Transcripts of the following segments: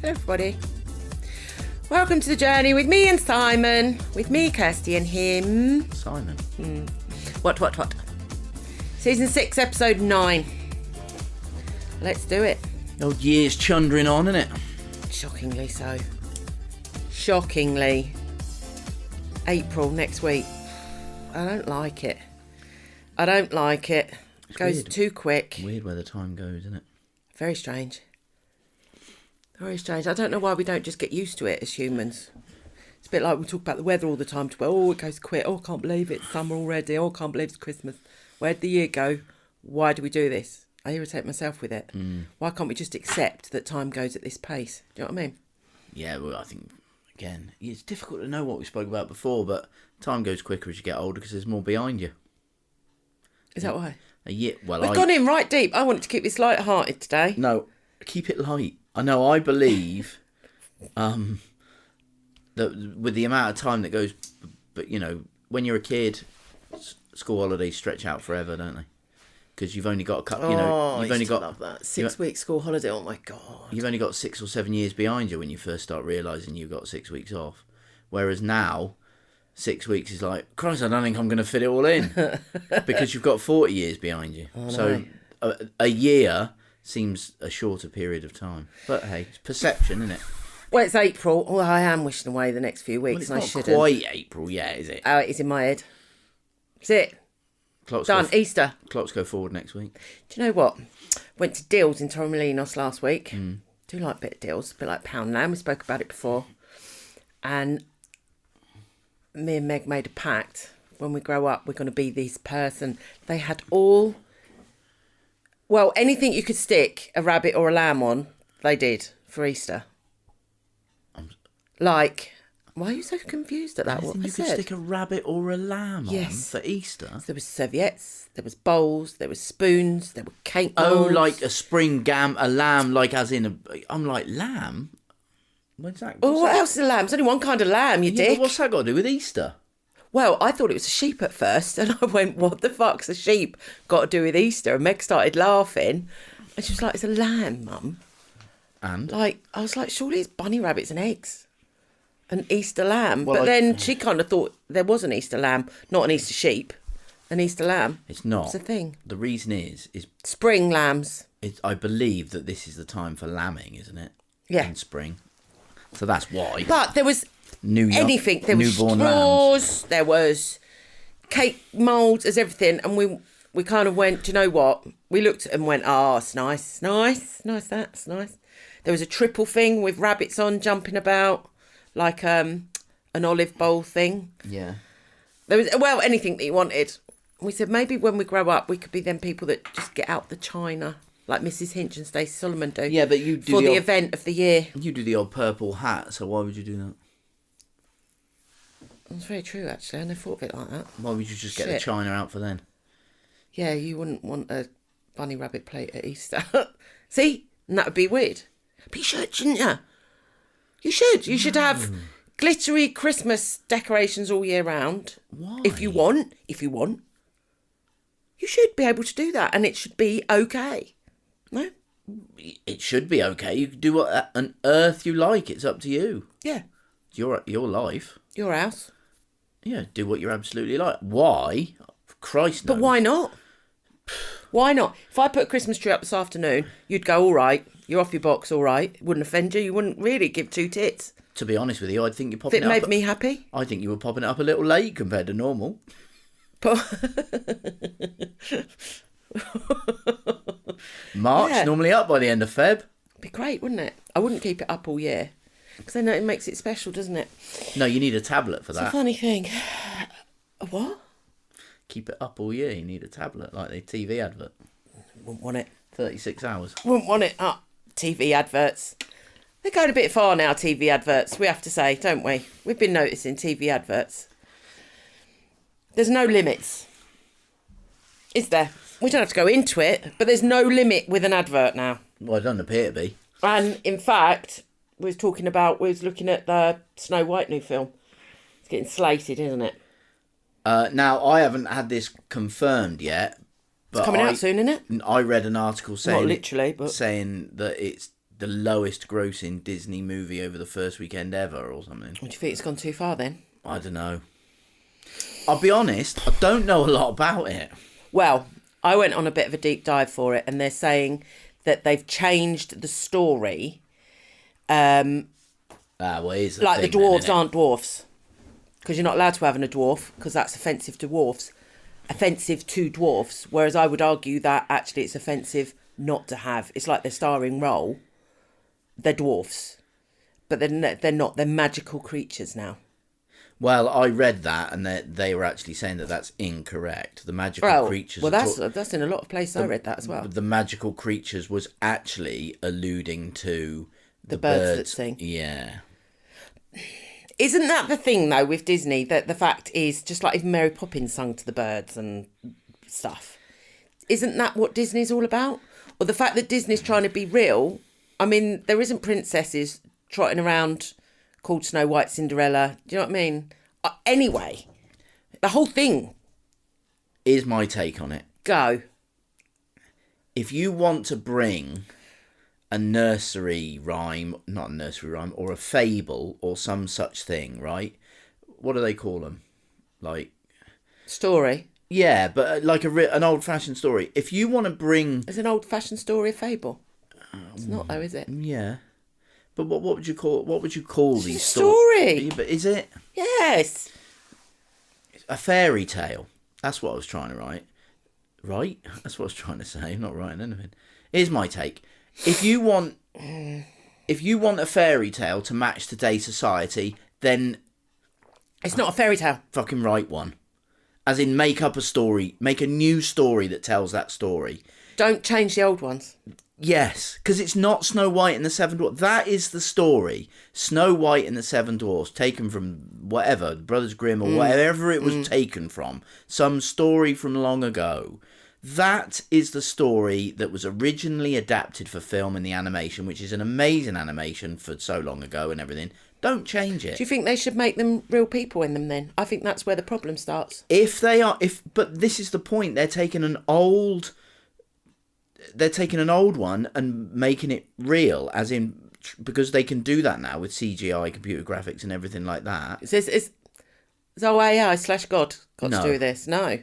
everybody. Welcome to the journey with me and Simon. With me, Kirsty, and him. Simon. What? Season 6, episode 9. Let's do it. Old year's chundering on, isn't it? Shockingly so. Shockingly. April next week. I don't like it. It goes weird. too quick. Weird where the time goes, isn't it? Very strange. Very strange. I don't know why we don't just get used to it as humans. It's a bit like we talk about the weather all the time. It goes quick. Oh, I can't believe it's summer already. Oh, I can't believe it's Christmas. Where'd the year go? Why do we do this? I irritate myself with it. Why can't we just accept that time goes at this pace? Do you know what I mean? Yeah, well, I think, again, it's difficult to know what we spoke about before, but time goes quicker as you get older because there's more behind you. Is that why? We've gone in right deep. I wanted to keep this light-hearted today. No, keep it light. I know, I believe that with the amount of time that goes, but, you know, when you're a kid, school holidays stretch out forever, don't they? Because you've only got a couple, you've only got... love that. 6-week school holiday, oh my God. You've only got 6 or 7 years behind you when you first start realising you've got 6 weeks off. Whereas now, 6 weeks is like, Christ, I don't think I'm going to fit it all in. Because you've got 40 years behind you. Oh, so a year seems a shorter period of time. But hey, it's perception, isn't it? Well, it's April. Oh, I am wishing away the next few weeks. Well, it's and I not shouldn't. quite April yet, is it? Oh, it is in my head. That's it. Clocks Done. Easter. Clocks go forward next week. Do you know what? Went to Deals in Torremolinos last week. Do like a bit of Deals, a bit like Poundland. We spoke about it before. And me and Meg made a pact. When we grow up, we're going to be this person. They had anything you could stick a rabbit or a lamb on, they did for Easter. Like, why are you so confused at that? What I you said? could stick a rabbit or a lamb on for Easter? There was serviettes, there was bowls, there was spoons, there were cake molds. molds. Oh, like a lamb, like as in I'm like, lamb? What's that? What else is a lamb? There's only one kind of lamb, you dick. But what's that got to do with Easter? Well, I thought it was a sheep at first, and I went, what the fuck's a sheep got to do with Easter? And Meg started laughing, and she was like, it's a lamb, Mum. And? I was like, surely it's bunny rabbits and eggs. An Easter lamb. Well, but then she kind of thought there was an Easter lamb, not an Easter sheep. An Easter lamb. It's not. It's a thing. The reason is spring lambs. I believe that this is the time for lambing, isn't it? Yeah. In spring. So that's why. But there was anything. There was straws, lambs. There was cake moulds, there's everything. And we kind of went, do you know what? We looked at it and went, it's nice, that's nice. There was a triple thing with rabbits on jumping about. Like an olive bowl thing. Yeah. There was anything that you wanted. We said maybe when we grow up we could be them people that just get out the china like Mrs. Hinch and Stacey Solomon do. Yeah, but you do for the event of the year. You do the old purple hat, so why would you do that? That's very true, actually. I never thought of it like that. Why would you just get the china out for then? Yeah, you wouldn't want a bunny rabbit plate at Easter. See? And that would be weird. But you should, shouldn't you? You should. You should have glittery Christmas decorations all year round. Why? If you want. You should be able to do that, and it should be okay. No? It should be okay. You can do what on earth you like. It's up to you. Yeah. It's your life. Your house. Yeah, do what you're absolutely like. Why? For Christ knows. But why not? Why not? If I put a Christmas tree up this afternoon, you'd go, all right, you're off your box, all right. It wouldn't offend you. You wouldn't really give two tits. To be honest with you, I think you're popping it up. If it made me happy? I think you were popping it up a little late compared to normal. March, normally up by the end of Feb. Be great, wouldn't it? I wouldn't keep it up all year. Because I know it makes it special, doesn't it? No, you need a tablet for that. It's a funny thing. A what? Keep it up all year. You need a tablet, like the TV advert. Wouldn't want it. 36 hours. Wouldn't want it up. TV adverts. They're going a bit far now, TV adverts, we have to say, don't we? We've been noticing TV adverts. There's no limits. Is there? We don't have to go into it, but there's no limit with an advert now. Well, it doesn't appear to be. And in fact, we was looking at the Snow White new film. It's getting slated, isn't it? Now, I haven't had this confirmed yet. But it's coming out soon, isn't it? I read an article saying... Not literally, but... saying that it's the lowest grossing Disney movie over the first weekend ever or something. Do you think it's gone too far then? I don't know. I'll be honest, I don't know a lot about it. Well, I went on a bit of a deep dive for it, and they're saying that they've changed the story. Well, here's the Like thing, the dwarves then, aren't dwarfs. Because you're not allowed to have a dwarf, because that's offensive to dwarfs. Offensive to dwarfs. Whereas I would argue that actually it's offensive not to have. It's like their starring role. They're dwarfs. But they're not. They're magical creatures now. Well, I read that, and they were actually saying that that's incorrect. The magical creatures... Well, that's in a lot of places. I read that as well. The magical creatures was actually alluding to the birds that sing. Yeah. Isn't that the thing, though, with Disney, that the fact is, just like if Mary Poppins sung to the birds and stuff, isn't that what Disney's all about? Or the fact that Disney's trying to be real, I mean, there isn't princesses trotting around called Snow White, Cinderella, do you know what I mean? Anyway, the whole thing. Here's my take on it. Go. If you want to bring a nursery rhyme, not a nursery rhyme, or a fable or some such thing, right? What do they call them? Like... Story. Yeah, but like an old-fashioned story. If you want to bring... Is an old-fashioned story a fable? It's not, though, is it? Yeah. But what would you call these story? But is it? Yes. A fairy tale. That's what I was trying to write. Right? That's what I was trying to say. I'm not writing anything. Here's my take. If you want a fairy tale to match today's society, then it's not a fairy tale. Fucking write one. As in, make up a story. Make a new story that tells that story. Don't change the old ones. Yes, because it's not Snow White and the Seven Dwarfs. That is the story. Snow White and the Seven Dwarfs, taken from whatever, Brothers Grimm or wherever it was taken from. Some story from long ago. That is the story that was originally adapted for film in the animation, which is an amazing animation for so long ago and everything. Don't change it. Do you think they should make them real people in them then? I think that's where the problem starts. But this is the point. They're taking an old one and making it real, as in, because they can do that now with CGI, computer graphics and everything like that. Is AI/God got No. to do with this? No.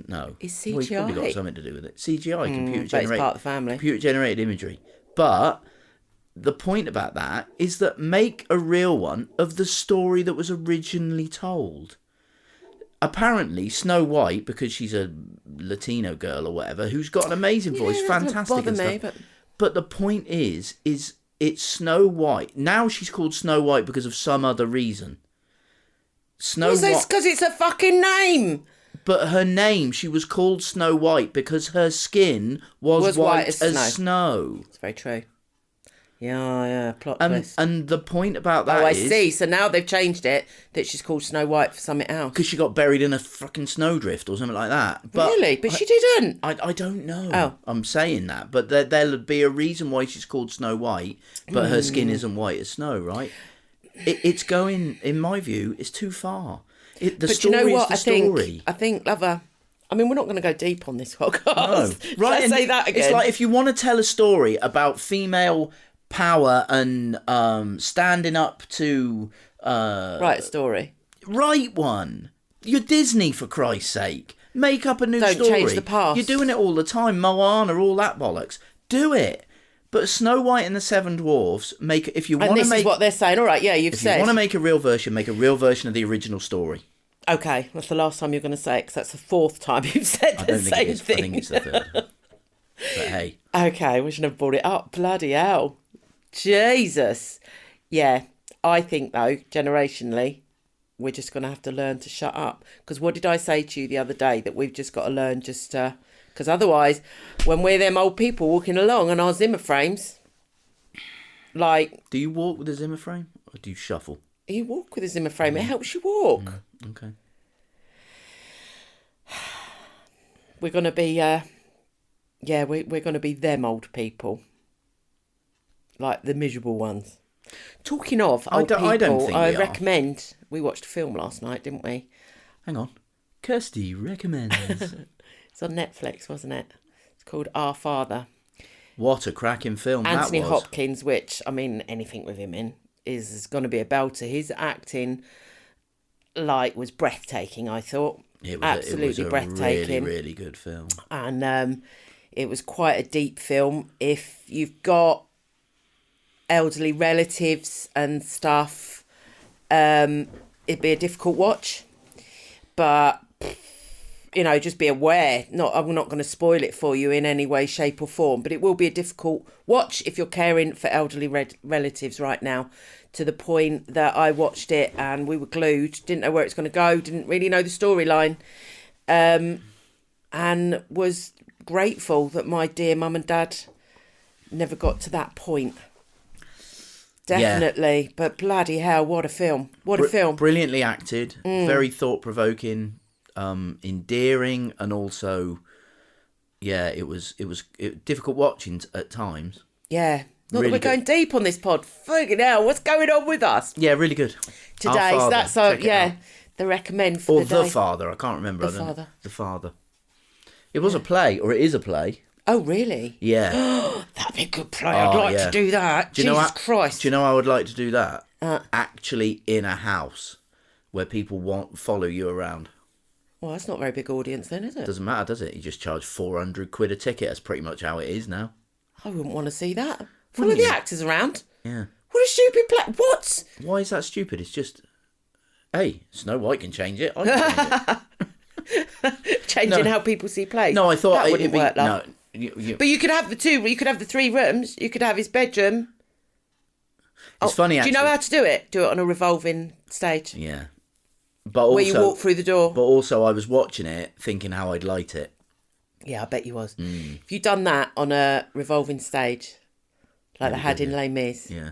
No. It's CGI. Well, it's probably got something to do with it. CGI, But it's part of the family. computer generated imagery. But the point about that is that make a real one of the story that was originally told. Apparently, Snow White, because she's a Latino girl or whatever, who's got an amazing voice, fantastic and stuff. But the point is it's Snow White. Now she's called Snow White because of some other reason. Because it's a fucking name. But her name, she was called Snow White because her skin was white as snow. It's very true. Yeah, plot twist. And the point about that I see. So now they've changed it that she's called Snow White for something else. Because she got buried in a fucking snowdrift or something like that. But really? But she didn't. I don't know. Oh. I'm saying that. But there'll be a reason why she's called Snow White, but her skin isn't white as snow, right? It's going, in my view, it's too far. The but story you know what? is the story. I think, lover, I mean, we're not going to go deep on this podcast. No. Right, Let's say that again. It's like if you want to tell a story about female power and standing up to... Write a story. Write one. You're Disney, for Christ's sake. Make up a new story. Don't change the past. You're doing it all the time. Moana, all that bollocks. Do it. But Snow White and the Seven Dwarfs, if you want to make... And this is what they're saying. All right, yeah, you've said. If you want to make a real version, make a real version of the original story. Okay, that's the last time you're going to say it, because that's the fourth time you've said the same thing. I think it's the third. But hey. Okay, we shouldn't have brought it up. Bloody hell. Jesus. Yeah, I think, though, generationally, we're just going to have to learn to shut up. Because what did I say to you the other day? That we've just got to learn just to... Because otherwise, when we're them old people walking along on our Zimmer frames, like... Do you walk with a Zimmer frame? Or do you shuffle? You walk with a Zimmer frame. It helps you walk. Okay. We're going to be... we're going to be them old people. Like the miserable ones. Talking of old people, I don't think we are. recommend... We watched a film last night, didn't we? Hang on. Kirsty recommends... It's on Netflix, wasn't it? It's called Our Father. What a cracking film Anthony that was. Hopkins, which, I mean, anything with him in is going to be a belter. His acting, was breathtaking, I thought. Absolutely breathtaking. Really, really good film. And it was quite a deep film. If you've got elderly relatives and stuff, it'd be a difficult watch. But, just be aware. I'm not going to spoil it for you in any way, shape or form, but it will be a difficult watch if you're caring for elderly relatives right now, to the point that I watched it and we were glued, didn't know where it's going to go, didn't really know the storyline, and was grateful that my dear mum and dad never got to that point. Definitely. Yeah. But bloody hell, what a film. What a film. Brilliantly acted, very thought-provoking, endearing, and also, it was difficult watching at times. Yeah. Not really that we're going deep on this pod. Fucking hell, what's going on with us? Yeah, really good. Today, so that's the recommend for the day. Or The Father, I can't remember. The Father. It was a play, or it is a play. Oh, really? Yeah. That'd be a good play. I'd like to do that. Jesus Christ. Do you know how I would like to do that? Actually in a house where people follow you around. Well, that's not a very big audience then, is it? Doesn't matter, does it? You just charge 400 quid a ticket. That's pretty much how it is now. I wouldn't want to see that. Follow the actors around. Yeah. What a stupid play. What? Why is that stupid? It's just, hey, Snow White can change it. I can change it. Changing how people see plays. No, I thought that wouldn't work, love. No. But you could have the two. You could have the 3 rooms. You could have his bedroom. It's funny, actually. Do you know how to do it? Do it on a revolving stage. Yeah. But also, where you walk through the door. But also, I was watching it thinking how I'd light it. Yeah, I bet you was. If you'd done that on a revolving stage, like they had in Les Mis. Yeah.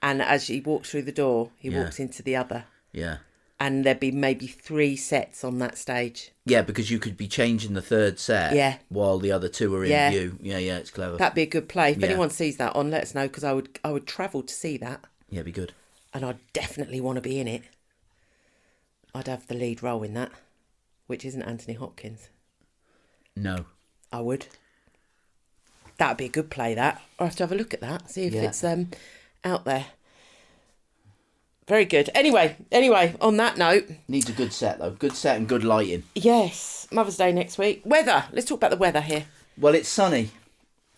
And as he walks through the door, he walks into the other. Yeah. And there'd be maybe 3 sets on that stage. Yeah, because you could be changing the 3rd set while the other 2 are in view. Yeah, it's clever. That'd be a good play. If anyone sees that on, let us know, because I would travel to see that. Yeah, it'd be good. And I'd definitely want to be in it. I'd have the lead role in that, which isn't Anthony Hopkins. No. I would. That'd be a good play, that. I'll have to have a look at that, see if it's out there. Very good. Anyway, on that note... Needs a good set, though. Good set and good lighting. Yes. Mother's Day next week. Weather. Let's talk about the weather here. Well, it's sunny.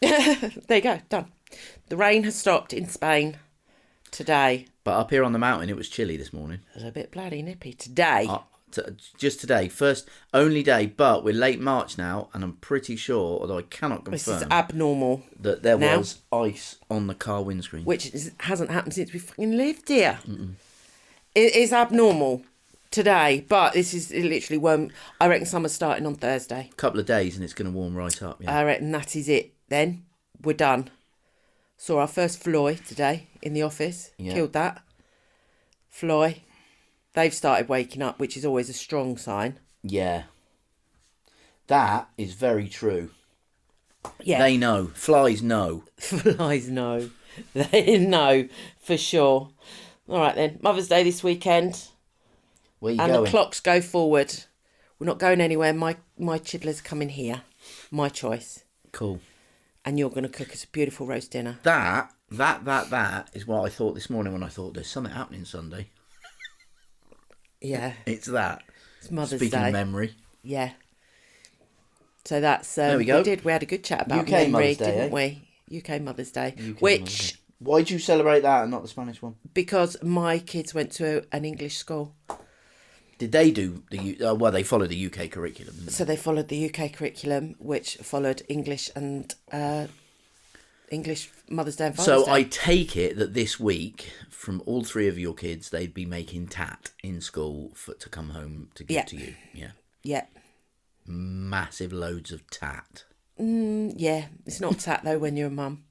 There you go. Done. The rain has stopped in Spain today. But up here on the mountain, it was chilly this morning. It was a bit bloody nippy today. Just today. First, only day, but we're late March now, and I'm pretty sure, although I cannot confirm... This is abnormal. ...that there was ice on the car windscreen. Which hasn't happened since we fucking lived here. Mm-mm. It is abnormal today, but it literally won't... I reckon summer's starting on Thursday. A couple of days and it's going to warm right up, yeah. I reckon that is it then. We're done. Saw our first fly today in the office. Yeah. Killed that. Fly. They've started waking up, which is always a strong sign. Yeah. That is very true. Yeah. They know. Flies know. Flies know. They know, for sure. All right, then. Mother's Day this weekend. Where you going? And the clocks go forward. We're not going anywhere. My chiddlers come in here. My choice. Cool. And you're going to cook us a beautiful roast dinner. That is what I thought this morning when I thought there's something happening Sunday. Yeah. It's that. It's Mother's Speaking Day. of memory. Yeah. So that's... there we go. We had a good chat about UK memory, Mother's Day, didn't we? UK Mother's Day. UK which... Mother's Day. Why do you celebrate that and not the Spanish one? Because my kids went to an English school. Did they do well, they followed the UK curriculum. So they followed the UK curriculum, which followed English and... English Mother's Day and Father's Day. So I take it that this week, from all 3 of your kids, they'd be making tat in school to come home to give to you. Yeah. Yeah. Massive loads of tat. Yeah. It's not tat, though, when you're a mum.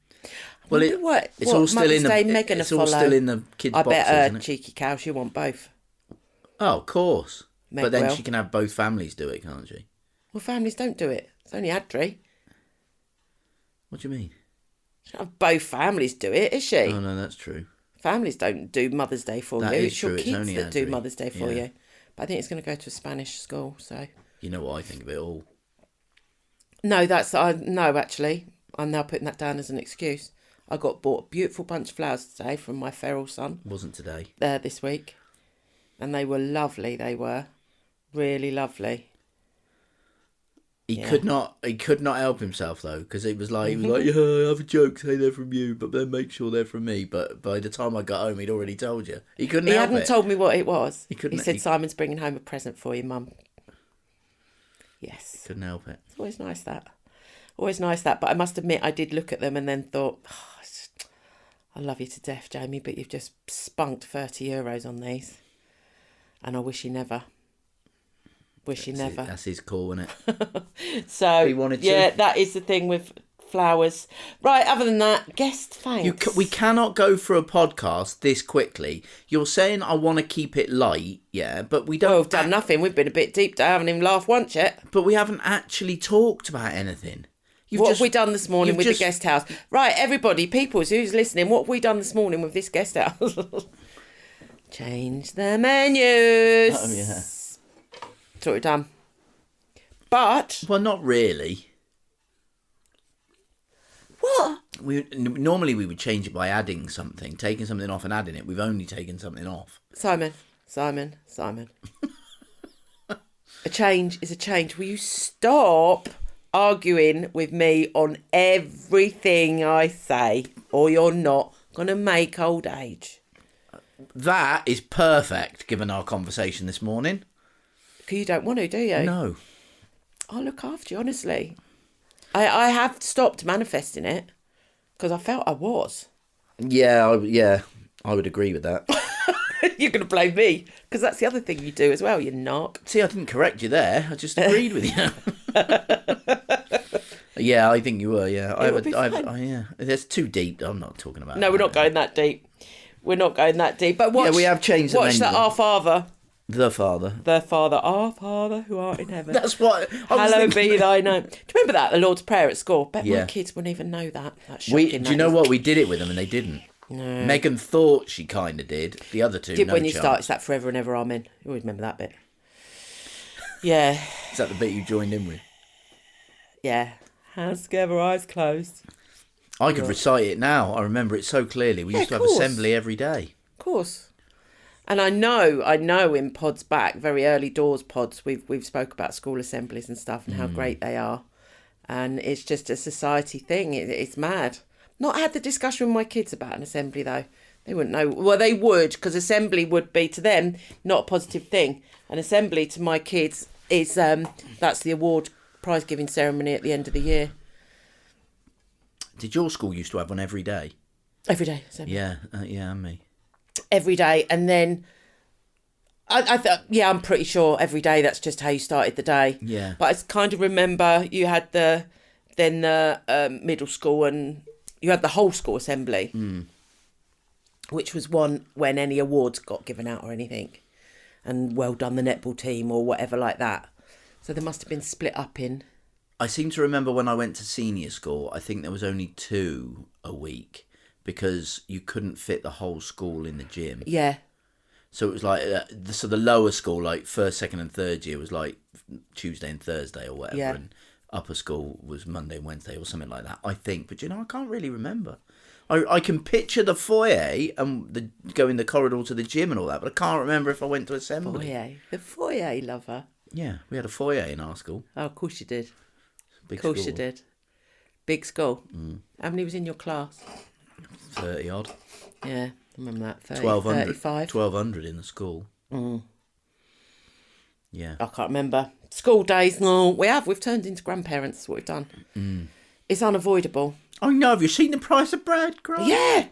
Well, it's all still in the kids' boxes, I bet isn't it? Cheeky cow, she'll want both. Oh, of course. But then she can have both families do it, can't she? Well, families don't do it. It's only Adri. What do you mean? She don't have both families do it, is she? Oh, no, that's true. Families don't do Mother's Day for you. It's your kids that do Mother's Day for you. But I think it's going to go to a Spanish school, so... You know what I think of it all. No, no, actually. I'm now putting that down as an excuse. I got bought a beautiful bunch of flowers today from my feral son. Wasn't today. This week. And they were lovely, they were. Really lovely. He could not help himself though, because he was like, yeah, I have a joke, say they're from you, but then make sure they're from me. But by the time I got home, he'd already told you. He couldn't help it. He hadn't told me what it was. He said, Simon's bringing home a present for you, Mum. Yes. Couldn't help it. It's always nice that. Always nice that. But I must admit, I did look at them and then thought, I love you to death, Jamie, but you've just spunked €30 on these. And I wish you never. That's his call, isn't it? So, he wanted to. Yeah, that is the thing with flowers. Right, other than that, guest thanks. We cannot go through a podcast this quickly. You're saying I want to keep it light, yeah, but we don't... Well, we've done nothing. We've been a bit deep. I haven't even laughed once yet. But we haven't actually talked about anything. What have we done this morning with the guest house? Right, everybody, people who's listening, what have we done this morning with this guest house? Change the menus. Oh, yeah. That's what we've done. But... Well, not really. What? Normally we would change it by adding something, taking something off and adding it. We've only taken something off. Simon. A change is a change. Will you stop arguing with me on everything I say, or you're not going to make old age? That is perfect, given our conversation this morning. Because you don't want to, do you? No. I'll look after you, honestly. I have stopped manifesting it because I felt I was. Yeah, I would agree with that. You're going to blame me because that's the other thing you do as well, you narc. See, I didn't correct you there. I just agreed with you. Yeah, I think you were. Yeah, yeah. That's too deep. I'm not talking about. No, we're not going that deep. But watch. Yeah, we have changed. Watch that. Our Father. The Father. Our Father who art in heaven. That's what. Hallowed be thy name. Do you remember that? The Lord's Prayer at school. Bet my kids wouldn't even know that. That's shocking. Do you know what? We did it with them and they didn't. No. Megan thought she kind of did. The other two, when you start, it's that forever and ever, amen. You always remember that bit. Yeah. Is that the bit you joined in with? Yeah. Hands together, eyes closed. I could recite it now. I remember it so clearly. We used to have assembly every day. Of course. And I know in pods back, very early doors pods, we've spoke about school assemblies and stuff and how great they are. And it's just a society thing. It's mad. Not had the discussion with my kids about an assembly though. They wouldn't know. Well, they would, because assembly would be to them not a positive thing. An assembly to my kids is that's the award prize giving ceremony at the end of the year. Did your school used to have one every day? Every day. Assembly. Yeah, and me. Every day, and then I thought, yeah, I'm pretty sure every day that's just how you started the day. Yeah. But I kind of remember you had the middle school and you had the whole school assembly, which was one when any awards got given out or anything, and well done the netball team or whatever like that. So they must have been split up in. I seem to remember when I went to senior school, I think there was only 2 a week because you couldn't fit the whole school in the gym. Yeah. So it was like, the lower school, like first, second and third year was like Tuesday and Thursday or whatever. Yeah. And upper school was Monday and Wednesday or something like that, I think. But, I can't really remember. I can picture the foyer and going the corridor to the gym and all that, but I can't remember if I went to assembly. Foyer. The foyer, lover. Yeah, we had a foyer in our school. Oh, of course you did. Big of course school. you did. Big school. How many was in your class? 30 odd. Yeah, I remember that. 30, 1,200. 35. 1,200 in the school. Yeah. I can't remember. School days, no. We've turned into grandparents, that's what we've done. It's unavoidable. Oh no, have you seen the price of bread, Grant? Yeah.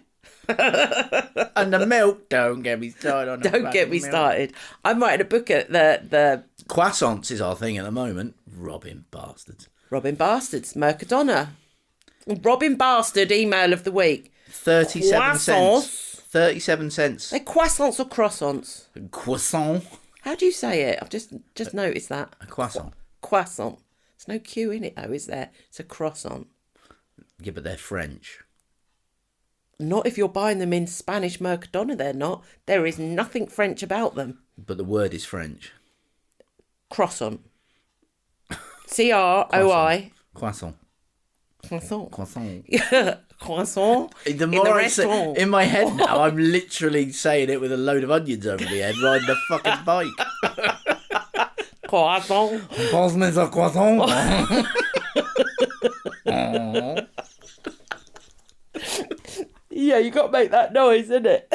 And the milk, don't get me started on the Don't get me started. I'm writing a book at the Croissants is our thing at the moment. Robbing bastards. Robin Bastards, Mercadona. Robin Bastard email of the week. 37 cents. Croissants. 37 cents. They're croissants or croissants? Croissant. How do you say it? I've just noticed that. A croissant. Croissant. There's no Q in it though, is there? It's a croissant. Yeah, but they're French. Not if you're buying them in Spanish Mercadona, they're not. There is nothing French about them. But the word is French. Croissant. CROI. Croissant. Croissant. Croissant. Yeah, croissant. The more I say, in my head now, I'm literally saying it with a load of onions over the head, riding a fucking bike. Croissant. Passe me a croissant. Yeah, you got to make that noise, isn't it?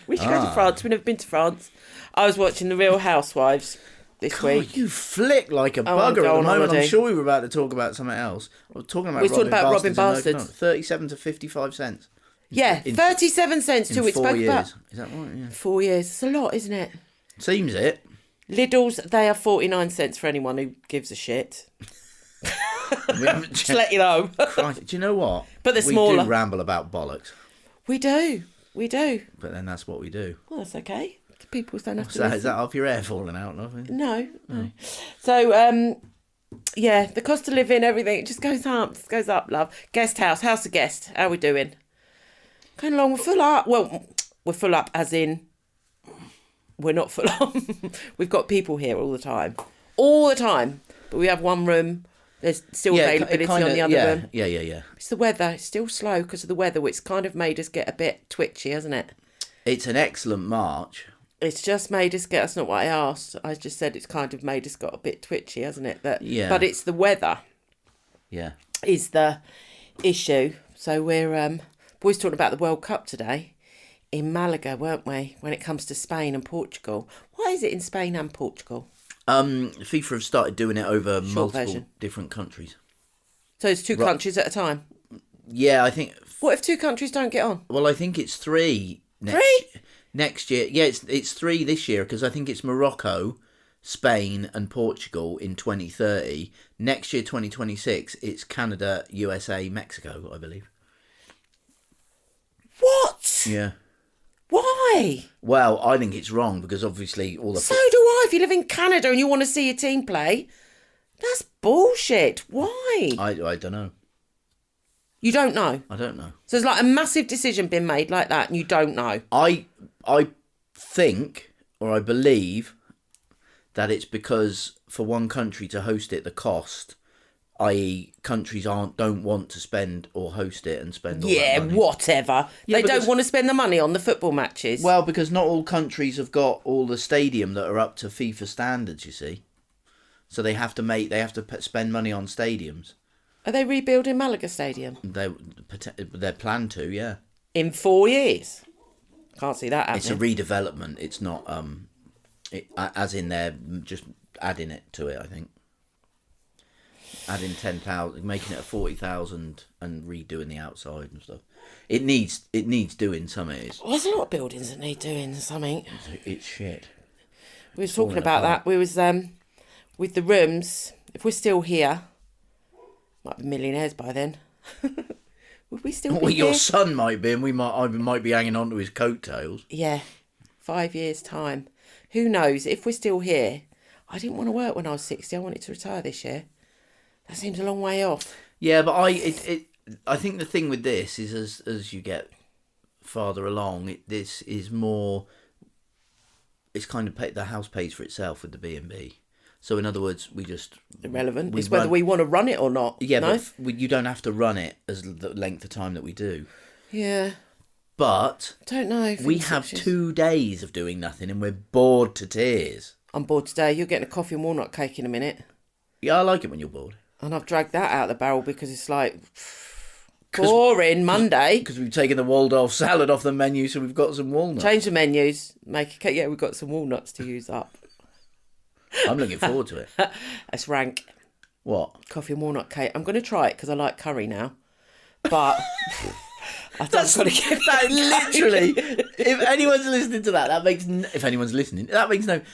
We should go to France. We've never been to France. I was watching The Real Housewives this week. You flick like a bugger at the moment. holiday. I'm sure we were about to talk about something else. I was talking about Robbing Bastards. 37 to 55 cents. Yeah, 37 cents too. In We spoke 4 years. about Is that right? Yeah. 4 years. It's a lot, isn't it? Seems it. Lidl's, they are 49 cents for anyone who gives a shit. We haven't Just let you know. Christ, do you know what? But they're smaller. We do ramble about bollocks. We do. But then that's what we do. Well, that's okay. People don't have to So listen. is that off your hair falling out? Nothing? No. So, yeah, the cost of living, everything, it just goes up. Just goes up, love. Guest house of guest. How are we doing? Going along. We're full up. Well, we're full up as in we're not full up. We've got people here all the time. All the time. But we have one room. There's still availability on the other room. Yeah. It's the weather. It's still slow because of the weather, which kind of made us get a bit twitchy, hasn't it? It's an excellent March. It's just made us get... That's not what I asked. I just said it's kind of made us got a bit twitchy, hasn't it? Yeah. But it's the weather. Yeah. Is the issue. So we're... boys talking about the World Cup today in Malaga, weren't we? When it comes to Spain and Portugal. Why is it in Spain and Portugal? FIFA have started doing it over multiple different countries. So it's two countries at a time? Yeah, I think... What if two countries don't get on? Well, I think it's three next year. Yeah, it's three this year because I think it's Morocco, Spain and Portugal in 2030. Next year, 2026, it's Canada, USA, Mexico, I believe. What? Yeah. Why? Well, I think it's wrong because obviously all the... So do I. If you live in Canada and you want to see your team play, that's bullshit. Why? I don't know. You don't know? I don't know. So there's like a massive decision being made like that and you don't know? I think, or I believe, that it's because for one country to host it, the cost, i.e. countries don't want to spend or host it and spend all that money. Whatever. Yeah, they don't want to spend the money on the football matches. Well, because not all countries have got all the stadium that are up to FIFA standards, you see. So they have to spend money on stadiums. Are they rebuilding Malaga Stadium? They're planned to, yeah. In 4 years? Can't see that happening. It's a redevelopment. It's not, as in they're just adding it to it, I think. Adding 10,000, making it a 40,000 and redoing the outside and stuff. It needs doing something. Well, there's a lot of buildings that need doing something. It's shit. We were talking about that. We was with the rooms. If we're still here, might be millionaires by then. Would we still be Well, here? your son might be, and I might be hanging on to his coattails. Yeah, 5 years' time. Who knows? If we're still here, I didn't want to work when I was 60. I wanted to retire this year. That seems a long way off. Yeah, but I think the thing with this is as you get farther along, this is more. It's kind of the house pays for itself with the B&B. So in other words, we just irrelevant. It's whether we want to run it or not. Yeah, no? but you don't have to run it as the length of time that we do. Yeah. But don't know. We have 2 days of doing nothing, and we're bored to tears. I'm bored today. You're getting a coffee and walnut cake in a minute. Yeah, I like it when you're bored. And I've dragged that out of the barrel because it's like boring Monday. Because we've taken the Waldorf salad off the menu, so we've got some walnuts. Change the menus, make a cake. Yeah, we've got some walnuts to use up. I'm looking forward to it. That's rank. What? Coffee and walnut cake. I'm going to try it because I like curry now. But I don't got to get that. Literally, if anyone's listening to that makes if anyone's listening, that makes no. Do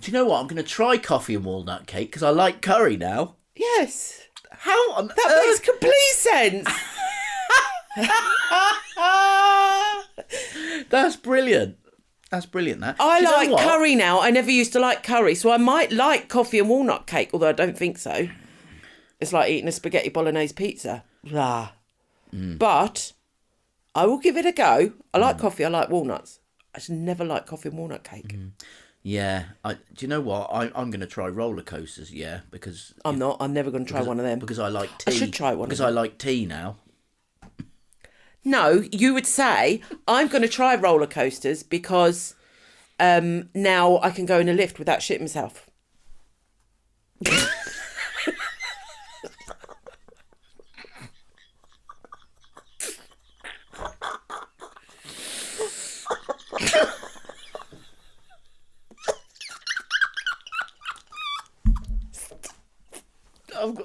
you know what? I'm going to try coffee and walnut cake because I like curry now. Yes. How on that makes complete sense. That's brilliant. That's brilliant. That I like curry now. I never used to like curry, so I might like coffee and walnut cake, although I don't think so. It's like eating a spaghetti bolognese pizza. Blah. But I will give it a go. I like coffee. I like walnuts. I just never like coffee and walnut cake. Yeah. Do you know what? I'm going to try roller coasters. Yeah, because I'm not. I'm never going to try one of them. because I like tea. I should try one because of them. I like tea now. No, you would say I'm going to try roller coasters because now I can go in a lift without shitting myself.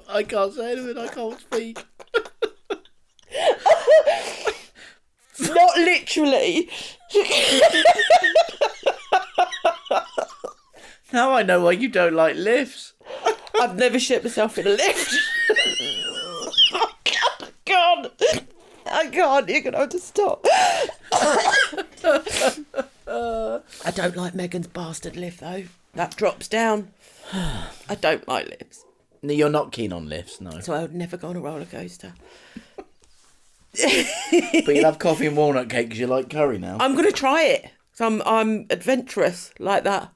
I can't say anything. I can't speak. Not literally. Now I know why you don't like lifts. I've never shit myself in a lift. Oh, God. I can't. You're going to have to stop. I don't like Megan's bastard lift, though. That drops down. I don't like lifts. No, you're not keen on lifts, no. So I would never go on a roller coaster. But you'll have coffee and walnut cake because you like curry now. I'm going to try it. So I'm adventurous like that.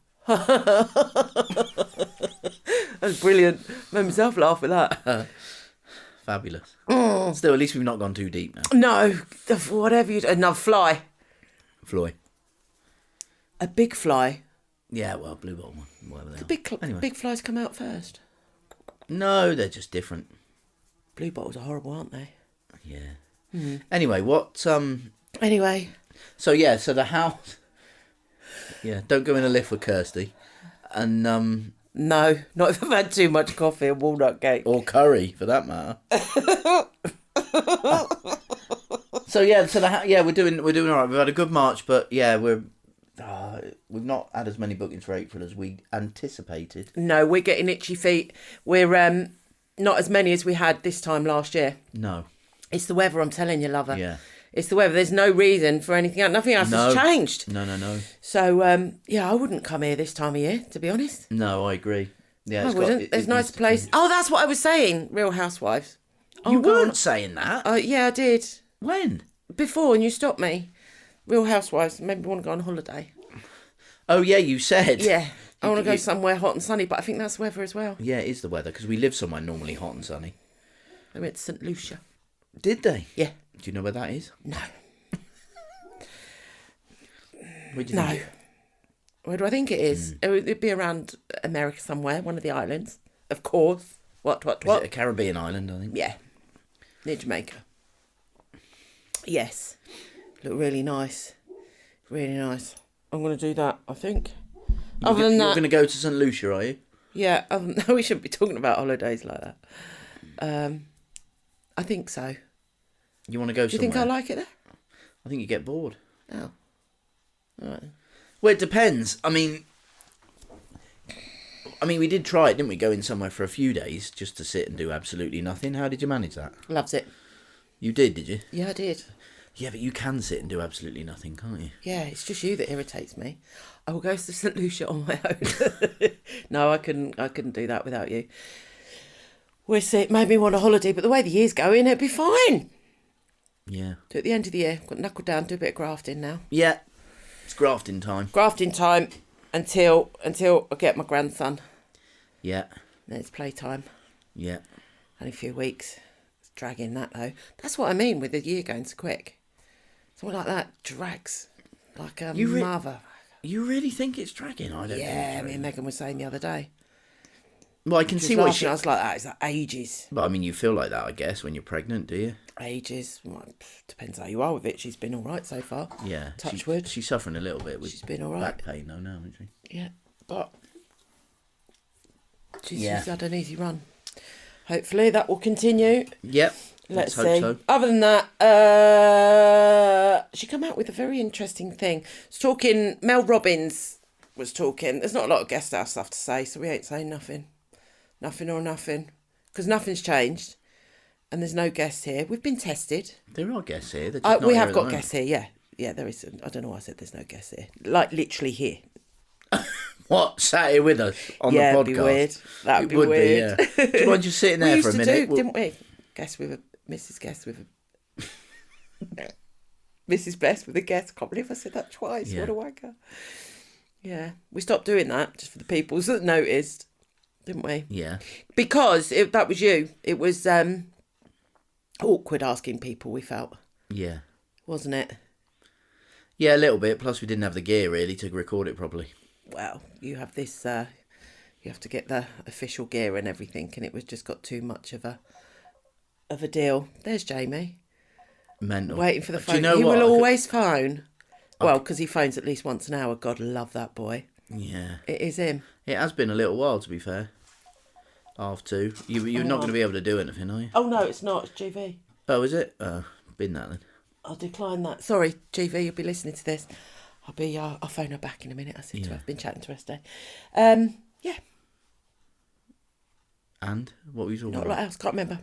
That's brilliant. Made myself laugh with that. Fabulous. Still, at least we've not gone too deep now. No, whatever you do. Another fly. Floy. A big fly. Yeah, well, blue bottle one. Whatever they are. Anyway. Big flies come out first. No, they're just different. Blue bottles are horrible, aren't they? Yeah. Anyway, what... Anyway. So, yeah, so the house... Yeah, don't go in a lift with Kirsty. And, No, not if I've had too much coffee and walnut cake. or curry, for that matter. So, yeah, we're doing all right. We've had a good March, but, yeah, we've not had as many bookings for April as we anticipated. No, we're getting itchy feet. We're not as many as we had this time last year. No. It's the weather, I'm telling you, lover. Yeah. It's the weather. There's no reason for anything else. Nothing else has changed. No. So, yeah, I wouldn't come here this time of year, to be honest. No, I agree. Yeah, I wouldn't. There's nice place. Oh, that's what I was saying. Real Housewives. You weren't saying that. Yeah, I did. When? Before, and you stopped me. Real Housewives made me want to go on holiday. Oh, yeah, you said. Yeah. I want to go somewhere hot and sunny, but I think that's weather as well. Yeah, it is the weather, because we live somewhere normally hot and sunny. They went to St. Lucia. Did they? Yeah. Do you know where that is? No. Where do you think Where do I think it is? It'd be around America somewhere, one of the islands. Of course. What? Is it a Caribbean island, I think? Yeah. Near Jamaica. Yes. Look really nice. Really nice. I'm going to do that, I think. You're going to go to St. Lucia, are you? Yeah. No, we shouldn't be talking about holidays like that. I think so. You want to go somewhere? Do you think I like it there? I think you get bored. Oh. All right. Well, it depends. I mean, we did try it, didn't we? Going somewhere for a few days just to sit and do absolutely nothing. How did you manage that? Loves it. You did you? Yeah, I did. Yeah, but you can sit and do absolutely nothing, can't you? Yeah, it's just you that irritates me. I will go to St. Lucia on my own. No, I couldn't do that without you. We'll see. It made me want a holiday, but the way the year's going, it'd be fine. Yeah. Do it at the end of the year. Got to knuckle down, do a bit of grafting now. Yeah. It's grafting time. Grafting time until I get my grandson. Yeah. Then it's playtime. Yeah. Only a few weeks. It's dragging that though. That's what I mean with the year going so quick. Something like that drags like a mother. You really think it's dragging? I don't. Yeah, me and Megan were saying the other day. Well, I can see what I was like that. It's like ages. But I mean, you feel like that, I guess, when you're pregnant, do you? Ages. Well, depends how you are with it. She's been all right so far. Yeah. Touch wood. She's suffering a little bit with. She's been all right. Back pain, though, now, isn't she? Yeah, but she's Yeah. had an easy run. Hopefully that will continue. Yep. Let's hope see. so. Other than that, she come out with a very interesting thing. It's talking. Mel Robbins was talking. There's not a lot of guest house stuff to say, so we ain't saying nothing. Nothing or nothing. Because nothing's changed. And there's no guests here. We've been tested. There are guests here. They're just not We here have at the got moment. guests here, yeah. Yeah, there is. I don't know why I said there's no guests here. Like, literally here. What? Sat here with us on the podcast? It'd be weird. That'd be weird. Yeah. Do you mind just sitting there for a minute? We used to do, didn't we? Mrs. Guest with a... Mrs. Best with a guest. I can't believe I said that twice. Yeah. What a wanker. Yeah, we stopped doing that just for the people that noticed, didn't we? Yeah. Because that was you. It was awkward asking people, we felt. Yeah. Wasn't it? Yeah, a little bit. Plus, we didn't have the gear, really, to record it properly. Well, you have this... you have to get the official gear and everything, and it was just got too much of a deal. There's Jamie. Mental. Waiting for the phone. Do you know he what? will always phone. Well, because he phones at least once an hour. God, love that boy. Yeah. It is him. It has been a little while, to be fair. 2:30. You're not going to be able to do anything, are you? Oh, no, it's not. It's GV. Oh, is it? Been that then. I'll decline that. Sorry, GV, you'll be listening to this. I'll phone her back in a minute. I said to her, I've been chatting to her today. Yeah. And? What were you talking Not a about? lot else. Can't remember.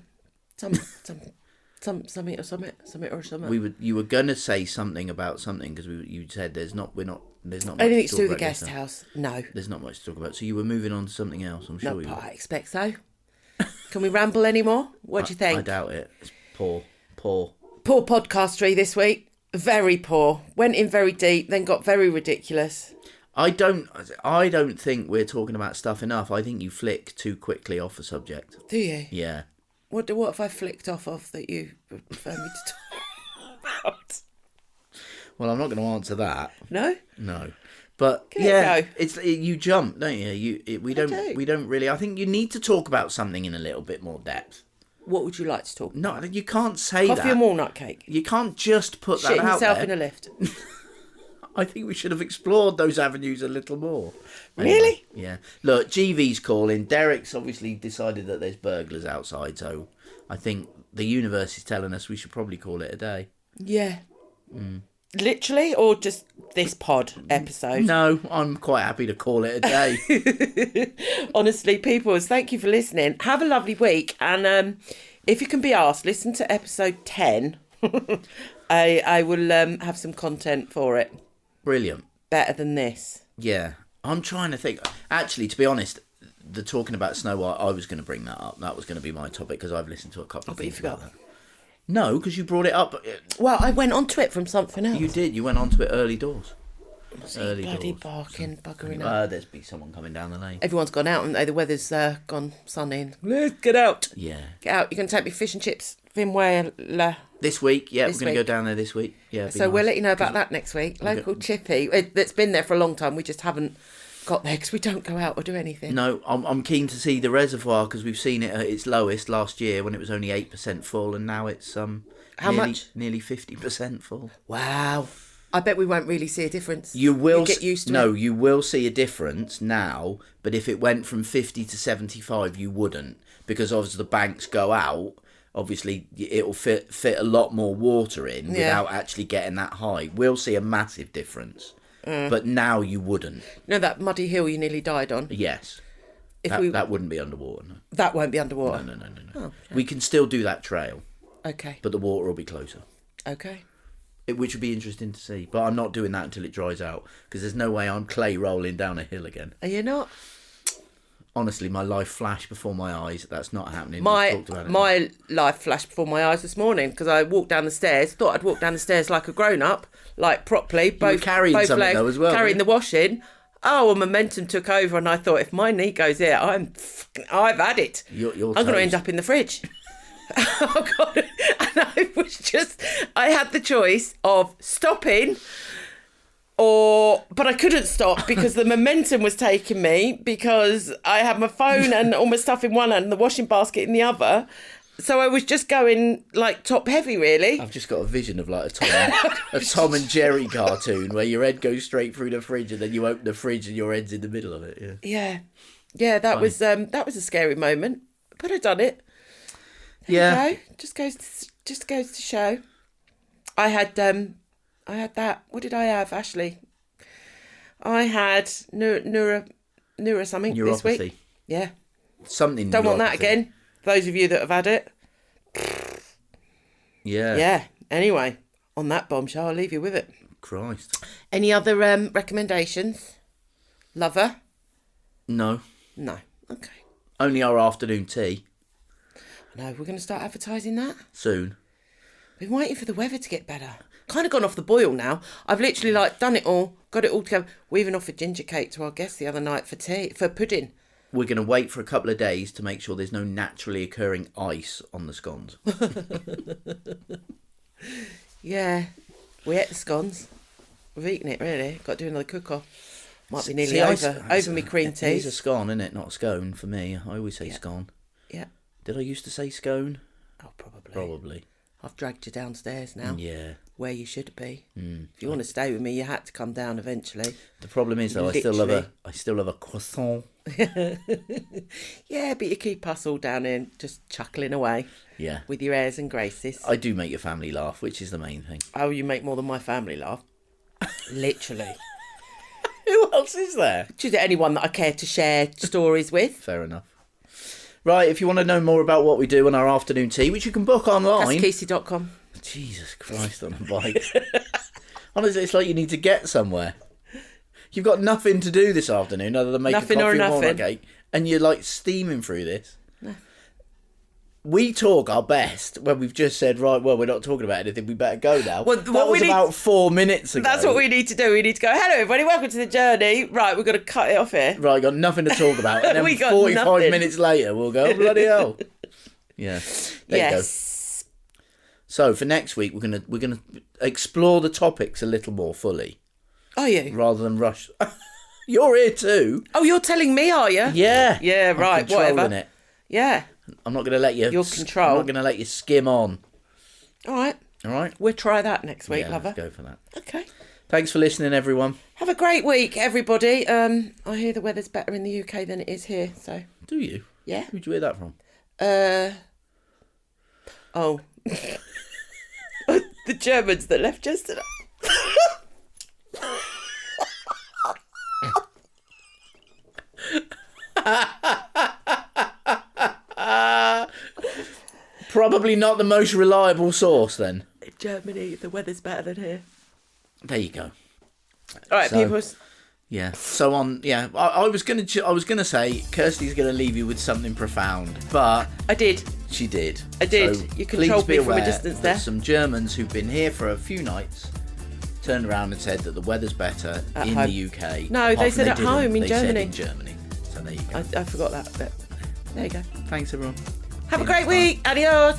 Something or something. You were going to say something about something because you said there's not much Anything to to do with the about guest this time. house? No. There's not much to talk about. So you were moving on to something else, I'm sure No, you but were. I expect so. Can we ramble anymore? What do you think? I doubt it. It's poor. Poor podcastery this week. Very poor. Went in very deep, then got very ridiculous. I don't think we're talking about stuff enough. I think you flick too quickly off the subject. Do you? Yeah. What have I flicked off of that you prefer me to talk about? Well, I'm not going to answer that. No? No. But Give it a go. You jump, don't you? We don't really. I think you need to talk about something in a little bit more depth. What would you like to talk about? No, you can't say that. Coffee and walnut cake. You can't just put that Shitting out yourself there. in a lift. I think we should have explored those avenues a little more. Really? Anyway, yeah. Look, GV's calling. Derek's obviously decided that there's burglars outside, so I think the universe is telling us we should probably call it a day. Yeah. Literally, or just this pod episode? No, I'm quite happy to call it a day. Honestly, peoples, thank you for listening. Have a lovely week, and if you can be asked, listen to episode 10. I will have some content for it. Brilliant. Better than this. Yeah. I'm trying to think. Actually, to be honest, the talking about Snow White, I was going to bring that up. That was going to be my topic because I've listened to a couple of But you things forgot. about that. No, because you brought it up. Well, I went on to it from something else. You did. You went on to it early doors. Early Bloody doors. barking, buggering up. There's be someone coming down the lane. Everyone's gone out, haven't they? The weather's gone sunny. Let's get out. Yeah. Get out. You're going to take me fish and chips. Vinway. This week, yeah, This we're going to week. go down there this week. Yeah. So we'll let you know about that next week. Local chippy. That's been there for a long time. We just haven't got there because we don't go out or do anything. No, I'm keen to see the reservoir because we've seen it at its lowest last year when it was only 8% full, and now it's much? Nearly 50% full. Wow. I bet we won't really see a difference. You will get used to it. No, you will see a difference now, but if it went from 50 to 75, you wouldn't, because as the banks go out, obviously it'll fit a lot more water in without actually getting that high. We'll see a massive difference, but now you wouldn't. You know that muddy hill you nearly died on? Yes. If That wouldn't be underwater. No. That won't be underwater? No. Oh, okay. We can still do that trail, Okay. but the water will be closer. Okay. Which would be interesting to see. But I'm not doing that until it dries out, because there's no way I'm clay rolling down a hill again. Are you not? Honestly, my life flashed before my eyes. That's not happening. We've My talked about it. my life flashed before my eyes this morning because I walked down the stairs. Thought I'd walk down the stairs like a grown up, like properly. were carrying something legs, though as well, carrying weren't the washing. Oh, well, momentum took over, and I thought if my knee goes here, I've had it. You're I'm going to toast. end up in the fridge. Oh God! And I had the choice of stopping. But I couldn't stop because the momentum was taking me, because I had my phone and all my stuff in one hand and the washing basket in the other. So I was just going like top heavy, really. I've just got a vision of like a Tom and Jerry cartoon where your head goes straight through the fridge and then you open the fridge and your head's in the middle of it. Yeah. That was a scary moment, but I done it. There you go. Just goes to show. I had that. What did I have, Ashley? I had neuro something this week. Neuropathy. Yeah. Something. Don't want that neuropathy. again. Those of you that have had it. Yeah. Yeah. Anyway, on that bombshell, I'll leave you with it. Christ. Any other recommendations? Lover? No. No. Okay. Only our afternoon tea. No, we're going to start advertising that. Soon. We've been waiting for the weather to get better. kind of gone off the boil now. I've literally like done it all, got it all together. We even offered ginger cake to our guests the other night for pudding. We're going to wait for a couple of days to make sure there's no naturally occurring ice on the scones. Yeah, we ate the scones. We've eaten it, really. Got to do another cook-off. Might be nearly over me cream tea. It's a scone, isn't it? Not a scone for me. I always say scone. Yeah. Did I used to say scone? Oh, probably. Probably. I've dragged you downstairs now. Yeah. Where you should be. If you want to stay with me, you had to come down eventually. The problem is, though, I still love a croissant. Yeah, but you keep us all down here just chuckling away. Yeah. With your airs and graces. I do make your family laugh, which is the main thing. Oh, you make more than my family laugh. Literally. Who else is there? Just anyone that I care to share stories with. Fair enough. Right, if you want to know more about what we do on our afternoon tea, which you can book online. Kirsty.com. Jesus Christ on a bike. Honestly, it's like you need to get somewhere. You've got nothing to do this afternoon other than make a coffee and walnut cake, and you're like steaming through this. No. We talk our best when we've just said, right, well, we're not talking about anything, we better go now. Well, that was about 4 minutes ago. That's what we need to do. We need to go, hello everybody, welcome to the journey. Right, we've got to cut it off here. Right, got nothing to talk about. And then 45 minutes later, we'll go, bloody hell. Yeah. There you go. So for next week, we're gonna explore the topics a little more fully. Are you? Rather than rush. You're here too. Oh, you're telling me, are you? Yeah. Yeah, right. Whatever. It. Yeah. I'm not going to let you. Your control. I'm not going to let you skim on. All right. All right. We'll try that next week, lover. Let's go for that. Okay. Thanks for listening, everyone. Have a great week, everybody. I hear the weather's better in the UK than it is here. So. Do you? Yeah. Who'd you hear that from? Oh. The Germans that left yesterday. Probably not the most reliable source then. In Germany, the weather's better than here. There you go. All right, peoples. Yeah. So on. Yeah. I was gonna say Kirsty's gonna leave you with something profound, but I did. She did. I did. So you controlled me from a distance there. Some Germans who've been here for a few nights turned around and said that the weather's better at in home. the UK. No, they said at home in Germany. Said in Germany. So there you go. I forgot that bit. There you go. Thanks, everyone. Have a great week. Adios.